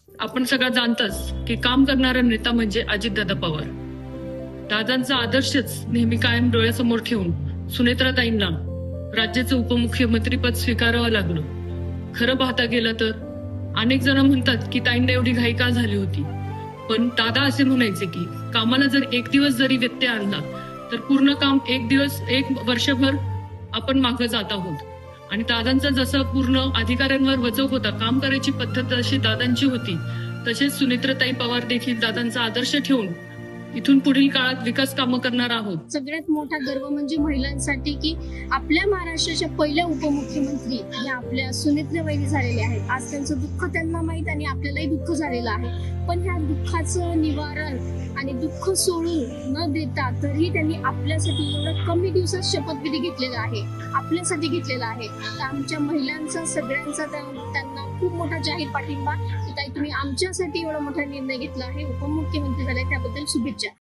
आपण सगळं जाणताच की काम करणारा नेता म्हणजे अजितदादा पवार. दादांचा आदर्शच नेहमी कायम डोळ्यासमोर ठेवून सुनेत्राताईंना राज्याचं उपमुख्यमंत्रीपद स्वीकारावं लागलं. खरं पाहता गेलं तर अनेक जण म्हणतात की ताईंना एवढी घाई का झाली होती, पण दादा असे म्हणायचे की कामाला जर एक दिवस जरी व्यत्यय आणला तर पूर्ण काम एक वर्षभर आपण मागे जात आहोत. आणि दादांचा जसा पूर्ण अधिकाऱ्यांवर वचक होता, काम करायची पद्धत जशी दादांची होती, तसेच सुनेत्रताई पवार देखील दादांचा आदर्श ठेवून इथून पुढील काळात विकास कामं करणार आहोत. सगळ्यात मोठा गर्व म्हणजे महिलांसाठी की आपल्या महाराष्ट्राच्या पहिल्या उपमुख्यमंत्री या आपल्या सुनेत्राबाई झालेल्या आहेत. आज त्यांचं दुःख त्यांना माहीत आणि आपल्यालाही दुःख झालेलं आहे, पण ह्या दुःखाचं निवारण आणि दुःख सोडून न देता तरी त्यांनी आपल्यासाठी एवढं कमी दिवसात शपथविधी घेतलेला आहे, आपल्यासाठी घेतलेला आहे. तर आमच्या महिलांचा सगळ्यांचा त्यांना खूप मोठा जाहीर पाठिंबा. ताई, तुम्ही आमच्यासाठी एवढा मोठा निर्णय घेतला आहे, उपमुख्यमंत्री झाले, त्याबद्दल शुभेच्छा.